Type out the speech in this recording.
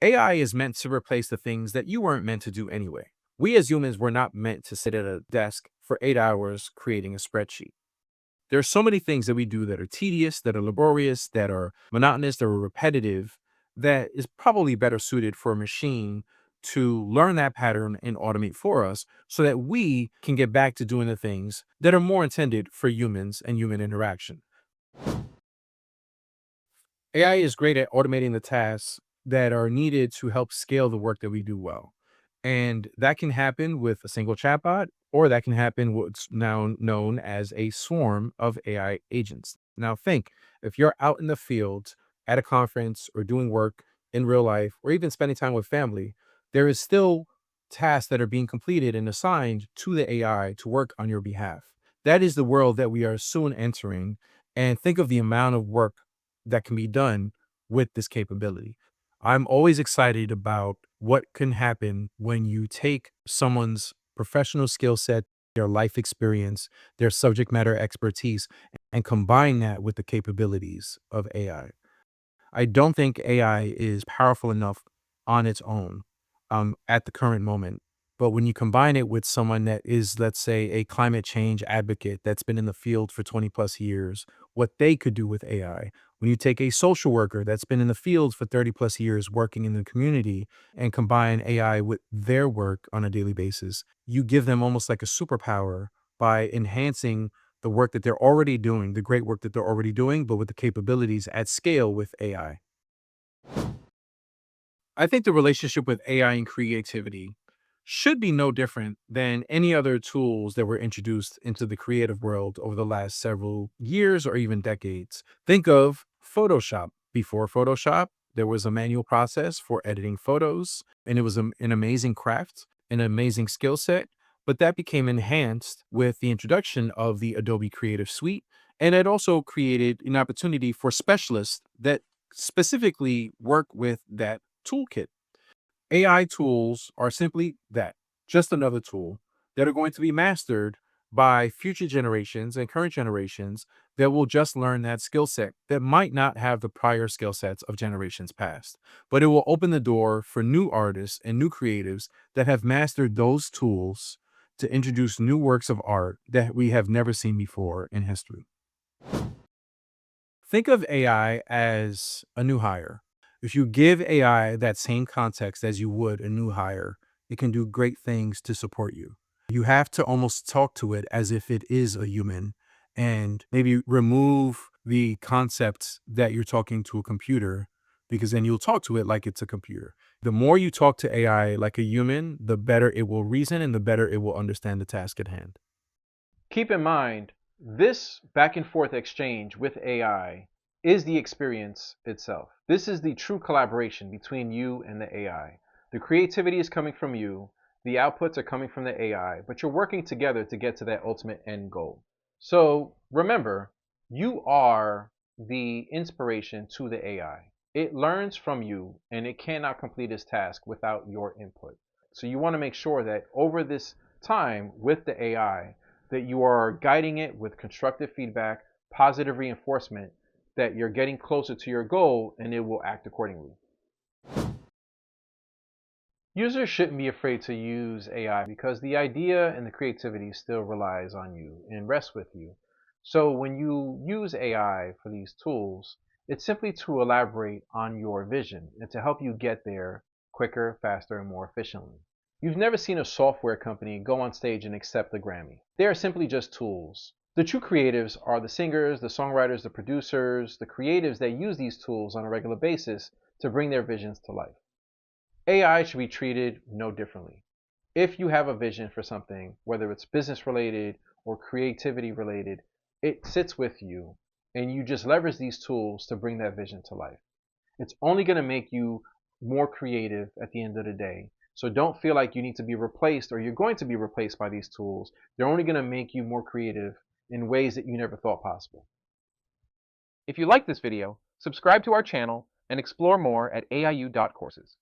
AI is meant to replace the things that you weren't meant to do anyway. We as humans were not meant to sit at a desk for 8 hours creating a spreadsheet. There are so many things that we do that are tedious, that are laborious, that are monotonous, that are repetitive, that is probably better suited for a machine to learn that pattern and automate for us so that we can get back to doing the things that are more intended for humans and human interaction. AI is great at automating the tasks that are needed to help scale the work that we do well. And that can happen with a single chatbot, or that can happen what's now known as a swarm of AI agents. Now, think if you're out in the field at a conference or doing work in real life, or even spending time with family, there is still tasks that are being completed and assigned to the AI to work on your behalf. That is the world that we are soon entering. And think of the amount of work that can be done with this capability. I'm always excited about what can happen when you take someone's professional skill set, their life experience, their subject matter expertise, and combine that with the capabilities of AI. I don't think AI is powerful enough on its own at the current moment. But when you combine it with someone that is, let's say, a climate change advocate that's been in the field for 20 plus years, what they could do with AI. When you take a social worker that's been in the field for 30 plus years working in the community and combine AI with their work on a daily basis, you give them almost like a superpower by enhancing the work that they're already doing, the great work that they're already doing, but with the capabilities at scale with AI. I think the relationship with AI and creativity should be no different than any other tools that were introduced into the creative world over the last several years or even decades. Think of Photoshop. Before Photoshop, there was a manual process for editing photos, and it was an amazing craft, an amazing skill set. But that became enhanced with the introduction of the Adobe Creative Suite. And it also created an opportunity for specialists that specifically work with that toolkit. AI tools are simply that, just another tool that are going to be mastered by future generations and current generations that will just learn that skill set that might not have the prior skill sets of generations past. But it will open the door for new artists and new creatives that have mastered those tools to introduce new works of art that we have never seen before in history. Think of AI as a new hire. If you give AI that same context as you would a new hire, it can do great things to support you. You have to almost talk to it as if it is a human and maybe remove the concepts that you're talking to a computer because then you'll talk to it like it's a computer. The more you talk to AI like a human, the better it will reason and the better it will understand the task at hand. Keep in mind, this back and forth exchange with AI is the experience itself. This is the true collaboration between you and the AI. The creativity is coming from you, the outputs are coming from the AI, but you're working together to get to that ultimate end goal. So remember, you are the inspiration to the AI. It learns from you and it cannot complete its task without your input. So you want to make sure that over this time with the AI, that you are guiding it with constructive feedback, positive reinforcement, that you're getting closer to your goal and it will act accordingly. Users shouldn't be afraid to use AI because the idea and the creativity still relies on you and rests with you. So when you use AI for these tools, it's simply to elaborate on your vision and to help you get there quicker, faster, and more efficiently. You've never seen a software company go on stage and accept a Grammy. They are simply just tools. The true creatives are the singers, the songwriters, the producers, the creatives that use these tools on a regular basis to bring their visions to life. AI should be treated no differently. If you have a vision for something, whether it's business related or creativity related, it sits with you and you just leverage these tools to bring that vision to life. It's only going to make you more creative at the end of the day. So don't feel like you need to be replaced or you're going to be replaced by these tools. They're only going to make you more creative in ways that you never thought possible. If you like this video, subscribe to our channel and explore more at AIU.courses.